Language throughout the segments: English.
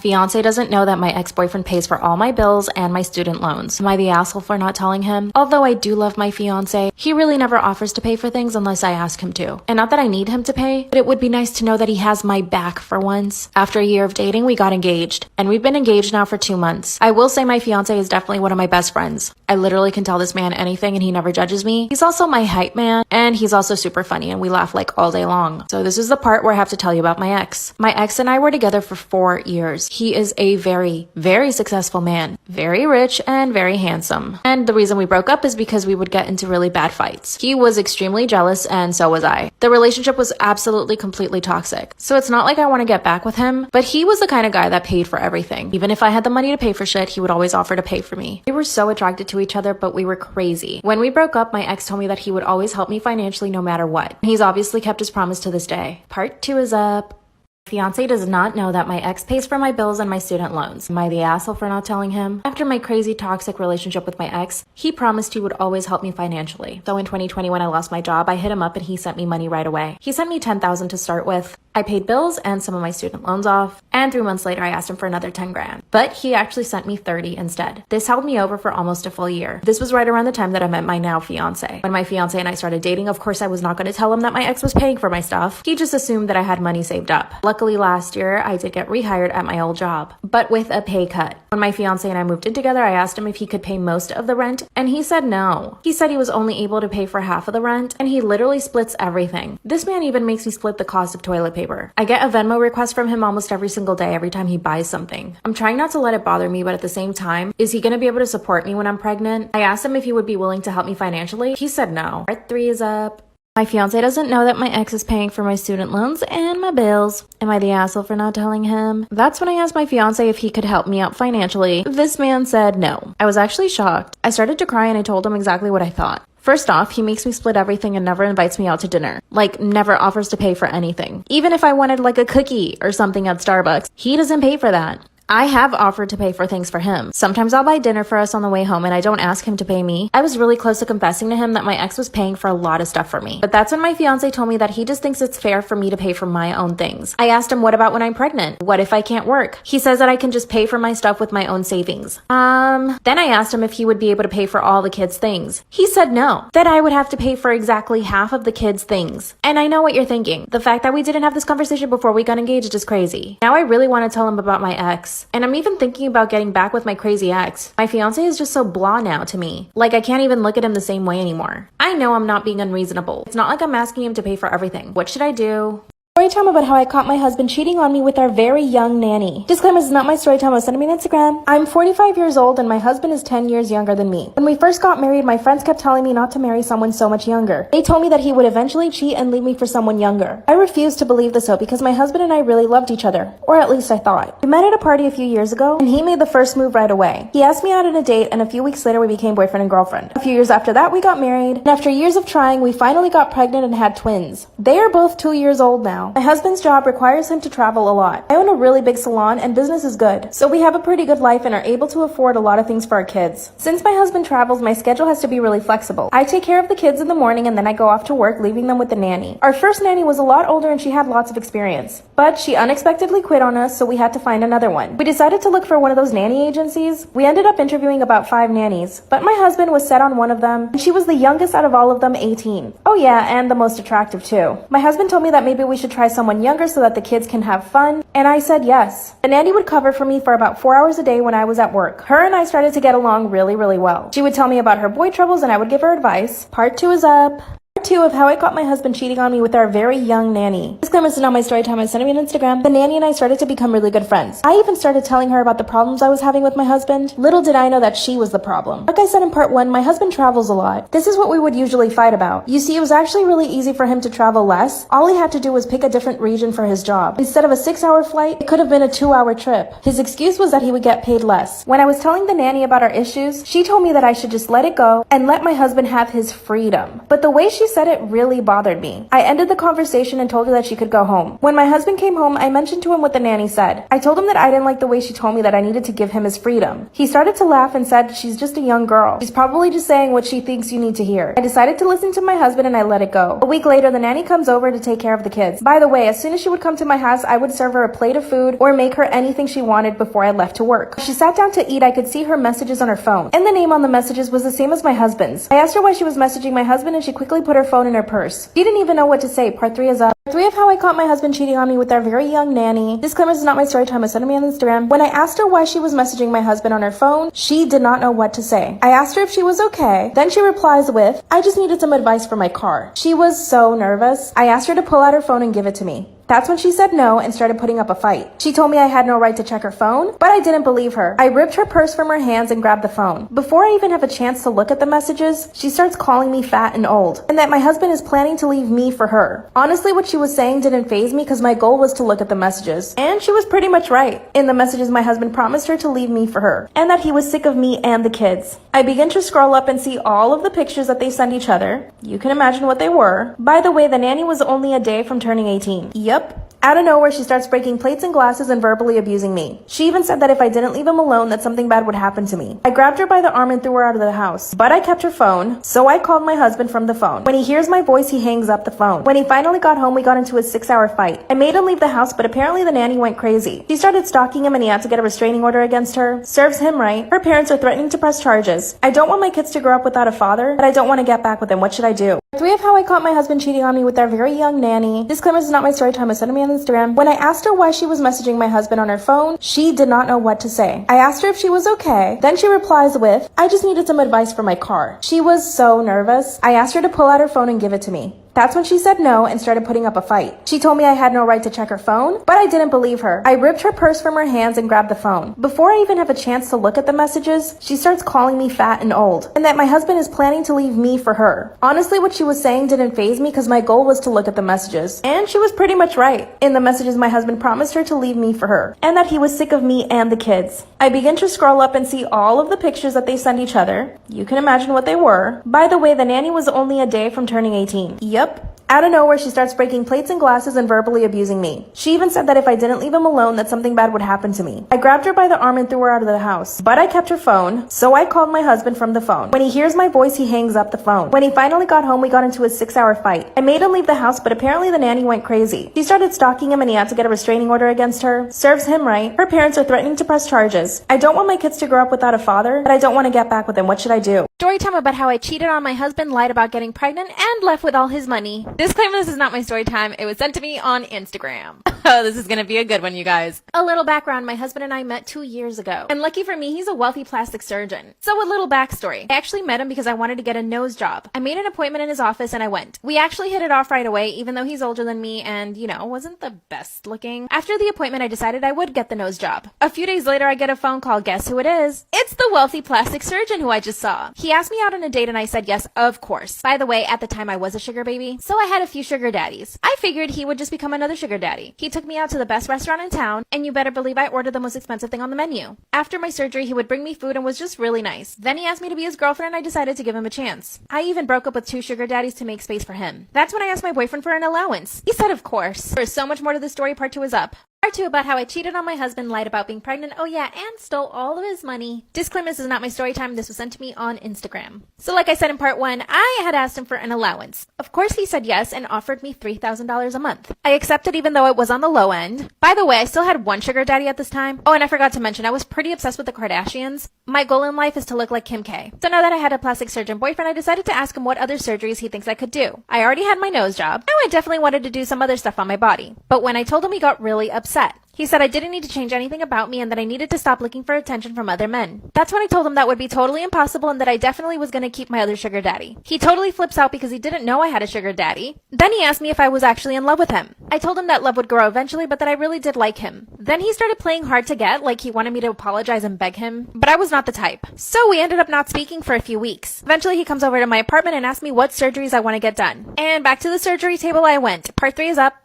Fiance doesn't know that my ex-boyfriend pays for all my bills and my student loans. Am I the asshole for not telling him? Although I do love my fiance, he really never offers to pay for things unless I ask him to. And not that I need him to pay, but it would be nice to know that he has my back for once. After a year of dating, we got engaged, and we've been engaged now for 2 months. I will say my fiance is definitely one of my best friends. I literally can tell this man anything and he never judges me. He's also my hype man, and he's also super funny, and we laugh like all day long. So this is the part where I have to tell you about my ex. My ex and I were together for 4 years. He is a very, very successful man, very rich and very handsome. And the reason we broke up is because we would get into really bad fights. He was extremely jealous and so was I. The relationship was absolutely completely toxic. So it's not like I want to get back with him, but he was the kind of guy that paid for everything. Even if I had the money to pay for shit, he would always offer to pay for me. We were so attracted to each other, but we were crazy. When we broke up, my ex told me that he would always help me financially no matter what. He's obviously kept his promise to this day. Part 2 is up. Fiance does not know that my ex pays for my bills and my student loans. Am I the asshole for not telling him? After my crazy toxic relationship with my ex, he promised he would always help me financially. So in 2020 when I lost my job, I hit him up and he sent me money right away. He sent me $10,000 to start with. I paid bills and some of my student loans off, and 3 months later I asked him for another 10 grand. But he actually sent me 30 instead. This held me over for almost a full year. This was right around the time that I met my now fiance. When my fiance and I started dating, of course I was not going to tell him that my ex was paying for my stuff. He just assumed that I had money saved up. Luckily last year I did get rehired at my old job, but with a pay cut. When my fiance and I moved in together, I asked him if he could pay most of the rent, and he said no. He said he was only able to pay for half of the rent, and he literally splits everything. This man even makes me split the cost of toilet paper. I get a Venmo request from him almost every single day every time he buys something. I'm trying not to let it bother me, but at the same time, is he gonna be able to support me when I'm pregnant? I asked him if he would be willing to help me financially. He said no. Part 3 is up. My fiance doesn't know that my ex is paying for my student loans and my bills. Am I the asshole for not telling him? That's when I asked my fiance if he could help me out financially. This man said no. I was actually shocked. I started to cry and I told him exactly what I thought. First off, he makes me split everything and never invites me out to dinner. Like, never offers to pay for anything. Even if I wanted like a cookie or something at Starbucks, he doesn't pay for that. I have offered to pay for things for him. Sometimes I'll buy dinner for us on the way home and I don't ask him to pay me. I was really close to confessing to him that my ex was paying for a lot of stuff for me. But that's when my fiance told me that he just thinks it's fair for me to pay for my own things. I asked him, what about when I'm pregnant? What if I can't work? He says that I can just pay for my stuff with my own savings. Then I asked him if he would be able to pay for all the kids' things. He said no, that I would have to pay for exactly half of the kids' things. And I know what you're thinking. The fact that we didn't have this conversation before we got engaged is crazy. Now I really want to tell him about my ex. And I'm even thinking about getting back with my crazy ex. My fiance is just so blah now to me. Like, I can't even look at him the same way anymore. I know I'm not being unreasonable. It's not like I'm asking him to pay for everything. What should I do? Story time about how I caught my husband cheating on me with our very young nanny. Disclaimer, this is not my story time. I was sending me on Instagram. I'm 45 years old and my husband is 10 years younger than me. When we first got married, my friends kept telling me not to marry someone so much younger. They told me that he would eventually cheat and leave me for someone younger. I refused to believe this though because my husband and I really loved each other. Or at least I thought. We met at a party a few years ago and he made the first move right away. He asked me out on a date and a few weeks later we became boyfriend and girlfriend. A few years after that we got married, and after years of trying we finally got pregnant and had twins. They are both 2 years old now. My husband's job requires him to travel a lot. I own a really big salon and business is good, so we have a pretty good life and are able to afford a lot of things for our kids. Since my husband travels, my schedule has to be really flexible. I take care of the kids in the morning and then I go off to work, leaving them with the nanny. Our first nanny was a lot older and she had lots of experience, but she unexpectedly quit on us, so we had to find another one. We decided to look for one of those nanny agencies. We ended up interviewing about 5 nannies, but my husband was set on one of them, and she was the youngest out of all of them, 18. Oh yeah, and the most attractive too. My husband told me that maybe we should try someone younger so that the kids can have fun, and I said yes. The nanny would cover for me for about 4 hours a day when I was at work. Her and I started to get along really well. She would tell me about her boy troubles and I would give her advice. Part 2 is up. Part 2 of how I caught my husband cheating on me with our very young nanny. Disclaimer, this is not my story time. I sent me on Instagram. The nanny and I started to become really good friends. I even started telling her about the problems I was having with my husband. Little did I know that she was the problem. Like I said in part 1, my husband travels a lot. This is what we would usually fight about. You see, it was actually really easy for him to travel less. All he had to do was pick a different region for his job. Instead of a 6-hour flight, it could have been a 2-hour trip. His excuse was that he would get paid less. When I was telling the nanny about our issues, she told me that I should just let it go and let my husband have his freedom. But the way she she said it really bothered me. I ended the conversation and told her that she could go home. When my husband came home, I mentioned to him what the nanny said. I told him that I didn't like the way she told me that I needed to give him his freedom. He started to laugh and said, she's just a young girl. She's probably just saying what she thinks you need to hear. I decided to listen to my husband and I let it go. A week later, the nanny comes over to take care of the kids. By the way, as soon as she would come to my house, I would serve her a plate of food or make her anything she wanted before I left to work. As she sat down to eat, I could see her messages on her phone, and the name on the messages was the same as my husband's. I asked her why she was messaging my husband and she quickly put her phone in her purse. She didn't even know what to say. Part 3 is up. Part 3 of how I caught my husband cheating on me with our very young nanny. Disclaimer, this is not my story time. I sent me on Instagram. When I asked her why she was messaging my husband on her phone, she did not know what to say. I asked her if she was okay. Then she replies with, I just needed some advice for my car. She was so nervous. I asked her to pull out her phone and give it to me. That's when she said no and started putting up a fight. She told me I had no right to check her phone, but I didn't believe her. I ripped her purse from her hands and grabbed the phone. Before I even have a chance to look at the messages, she starts calling me fat and old, and that my husband is planning to leave me for her. Honestly, what she was saying didn't faze me because my goal was to look at the messages. And she was pretty much right. In the messages, my husband promised her to leave me for her, and that he was sick of me and the kids. I begin to scroll up and see all of the pictures that they send each other. You can imagine what they were. By the way, the nanny was only a day from turning 18. Yep. Out of nowhere, she starts breaking plates and glasses and verbally abusing me. She even said that if I didn't leave him alone, that something bad would happen to me. I grabbed her by the arm and threw her out of the house. But I kept her phone, so I called my husband from the phone. When he hears my voice, he hangs up the phone. When he finally got home, we got into a 6-hour fight. I made him leave the house, but apparently the nanny went crazy. She started stalking him and he had to get a restraining order against her. Serves him right. Her parents are threatening to press charges. I don't want my kids to grow up without a father, but I don't want to get back with him. What should I do? 3 of how I caught my husband cheating on me with our very young nanny. Disclaimer, this is not my story time. I sent me on Instagram. When I asked her why she was messaging my husband on her phone, she did not know what to say. I asked her if she was okay. Then she replies with, I just needed some advice for my car. She was so nervous. I asked her to pull out her phone and give it to me. That's when she said no and started putting up a fight. She told me I had no right to check her phone, but I didn't believe her. I ripped her purse from her hands and grabbed the phone. Before I even have a chance to look at the messages, she starts calling me fat and old, and that my husband is planning to leave me for her. Honestly, what she was saying didn't faze me because my goal was to look at the messages. And she was pretty much right. In the messages, my husband promised her to leave me for her, and that he was sick of me and the kids. I begin to scroll up and see all of the pictures that they send each other. You can imagine what they were. By the way, the nanny was only a day from turning 18. Yep. Out of nowhere, she starts breaking plates and glasses and verbally abusing me. She even said that if I didn't leave him alone, that something bad would happen to me. I grabbed her by the arm and threw her out of the house. But I kept her phone, so I called my husband from the phone. When he hears my voice, he hangs up the phone. When he finally got home, we got into a 6-hour fight. I made him leave the house, but apparently the nanny went crazy. She started stalking him and he had to get a restraining order against her. Serves him right. Her parents are threatening to press charges. I don't want my kids to grow up without a father, but I don't want to get back with him. What should I do? Story time about how I cheated on my husband, lied about getting pregnant, and left with all his money. Disclaimer, this is not my story time. It was sent to me on Instagram. Oh, this is gonna be a good one, you guys. A little background, my husband and I met 2 years ago. And lucky for me, he's a wealthy plastic surgeon. So a little backstory. I actually met him because I wanted to get a nose job. I made an appointment in his office and I went. We actually hit it off right away, even though he's older than me and, you know, wasn't the best looking. After the appointment, I decided I would get the nose job. A few days later, I get a phone call. Guess who it is? It's the wealthy plastic surgeon who I just saw. He asked me out on a date and I said yes, of course. By the way, at the time I was a sugar baby, so I had a few sugar daddies. I figured he would just become another sugar daddy. He took me out to the best restaurant in town, and you better believe I ordered the most expensive thing on the menu. After my surgery, he would bring me food and was just really nice. Then he asked me to be his girlfriend and I decided to give him a chance. I even broke up with 2 sugar daddies to make space for him. That's when I asked my boyfriend for an allowance. He said of course. There's so much more to the story. Part 2 is up. Part 2 about how I cheated on my husband, lied about being pregnant, oh yeah, and stole all of his money. Disclaimer, this is not my story time. This was sent to me on Instagram. So like I said in part 1, I had asked him for an allowance. Of course he said yes and offered me $3,000 a month. I accepted even though it was on the low end. By the way, I still had 1 sugar daddy at this time. Oh, and I forgot to mention, I was pretty obsessed with the Kardashians. My goal in life is to look like Kim K. So now that I had a plastic surgeon boyfriend, I decided to ask him what other surgeries he thinks I could do. I already had my nose job. Now I definitely wanted to do some other stuff on my body. But when I told him, he got really upset. He said I didn't need to change anything about me and that I needed to stop looking for attention from other men. That's when I told him that would be totally impossible and that I definitely was going to keep my other sugar daddy. He totally flips out because he didn't know I had a sugar daddy. Then he asked me if I was actually in love with him. I told him that love would grow eventually, but that I really did like him. Then he started playing hard to get, like he wanted me to apologize and beg him, but I was not the type. So we ended up not speaking for a few weeks. Eventually he comes over to my apartment and asks me what surgeries I want to get done. And back to the surgery table I went. Part 3 is up.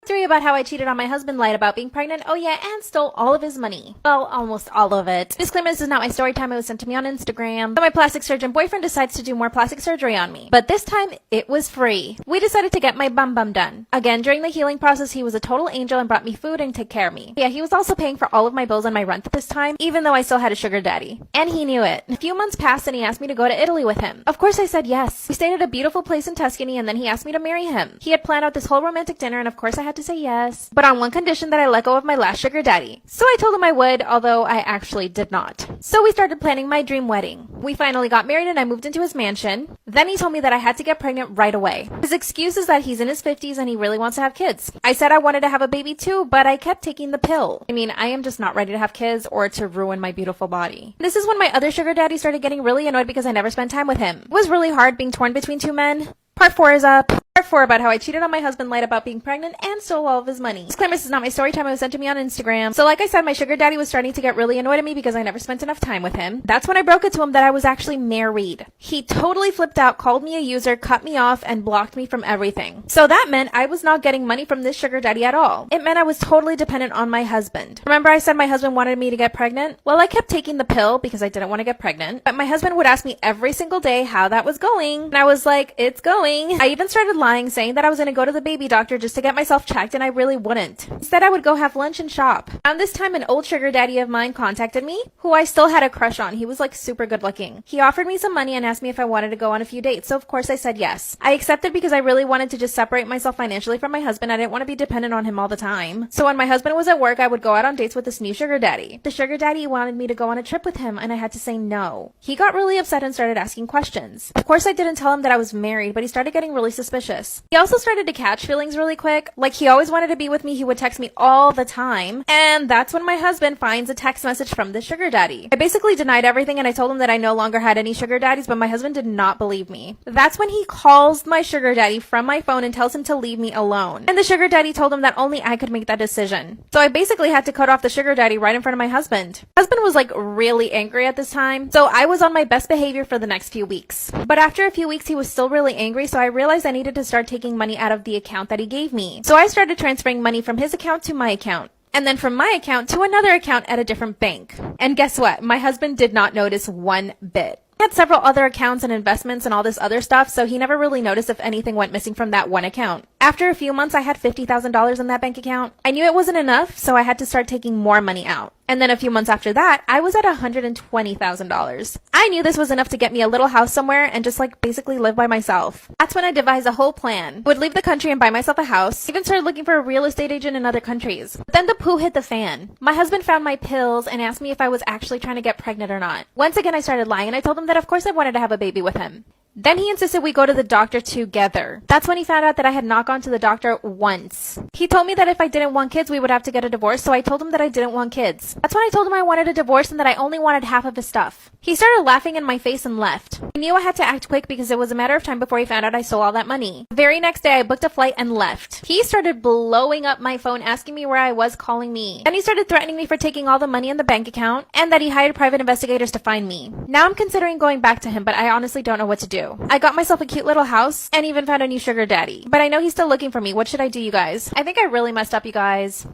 3 about how I cheated on my husband, lied about being pregnant, oh yeah, and stole all of his money. Well, almost all of it. Disclaimer, this is not my story time. It was sent to me on Instagram. So my plastic surgeon boyfriend decides to do more plastic surgery on me. But this time, it was free. We decided to get my bum done. Again, during the healing process, he was a total angel and brought me food and took care of me. Yeah, he was also paying for all of my bills and my rent this time, even though I still had a sugar daddy. And he knew it. A few months passed and he asked me to go to Italy with him. Of course I said yes. We stayed at a beautiful place in Tuscany and then he asked me to marry him. He had planned out this whole romantic dinner and of course I had to say yes. But on one condition, that I let go of my last sugar daddy. So I told him I would, although I actually did not. So we started planning my dream wedding. We finally got married and I moved into his mansion. Then he told me that I had to get pregnant right away. His excuse is that he's in his 50s and he really wants to have kids. I said I wanted to have a baby too, but I kept taking the pill. I mean, I am just not ready to have kids or to ruin my beautiful body. This is when my other sugar daddy started getting really annoyed because I never spent time with him. It was really hard being torn between two men. Part 4 is up. Part 4 about how I cheated on my husband, lied about being pregnant, and stole all of his money. Disclaimer, this is not my story time. It was sent to me on Instagram. So like I said, my sugar daddy was starting to get really annoyed at me because I never spent enough time with him. That's when I broke it to him that I was actually married. He totally flipped out, called me a user, cut me off, and blocked me from everything. So that meant I was not getting money from this sugar daddy at all. It meant I was totally dependent on my husband. Remember I said my husband wanted me to get pregnant? Well, I kept taking the pill because I didn't want to get pregnant. But my husband would ask me every single day how that was going. And I was like, it's going. I even started lying, saying that I was going to go to the baby doctor just to get myself checked, and I really wouldn't. Instead, I would go have lunch and shop. Around this time, an old sugar daddy of mine contacted me, who I still had a crush on. He was like super good looking. He offered me some money and asked me if I wanted to go on a few dates, so of course I said yes. I accepted because I really wanted to just separate myself financially from my husband. I didn't want to be dependent on him all the time. So when my husband was at work, I would go out on dates with this new sugar daddy. The sugar daddy wanted me to go on a trip with him, and I had to say no. He got really upset and started asking questions. Of course, I didn't tell him that I was married, but he started getting really suspicious. He also started to catch feelings really quick. Like he always wanted to be with me. He would text me all the time. And that's when my husband finds a text message from the sugar daddy. I basically denied everything and I told him that I no longer had any sugar daddies, but my husband did not believe me. That's when he calls my sugar daddy from my phone and tells him to leave me alone. And the sugar daddy told him that only I could make that decision. So I basically had to cut off the sugar daddy right in front of my husband. My husband was like really angry at this time. So I was on my best behavior for the next few weeks. But after a few weeks, he was still really angry. So I realized I needed to start taking money out of the account that he gave me. So I started transferring money from his account to my account. And then from my account to another account at a different bank. And guess what? My husband did not notice one bit. He had several other accounts and investments and all this other stuff, so he never really noticed if anything went missing from that one account. After a few months, I had $50,000 in that bank account. I knew it wasn't enough, so I had to start taking more money out. And then a few months after that, I was at $120,000. I knew this was enough to get me a little house somewhere and just like basically live by myself. That's when I devised a whole plan. I would leave the country and buy myself a house. I even started looking for a real estate agent in other countries. But then the poo hit the fan. My husband found my pills and asked me if I was actually trying to get pregnant or not. Once again, I started lying and I told him that of course I wanted to have a baby with him. Then he insisted we go to the doctor together. That's when he found out that I had not gone to the doctor once. He told me that if I didn't want kids, we would have to get a divorce, so I told him that I didn't want kids. That's when I told him I wanted a divorce and that I only wanted half of his stuff. He started laughing in my face and left. I knew I had to act quick because it was a matter of time before he found out I stole all that money. The very next day, I booked a flight and left. He started blowing up my phone, asking me where I was, calling me. Then he started threatening me for taking all the money in the bank account and that he hired private investigators to find me. Now I'm considering going back to him, but I honestly don't know what to do. I got myself a cute little house and even found a new sugar daddy. But I know he's still looking for me. What should I do, you guys? I think I really messed up, you guys.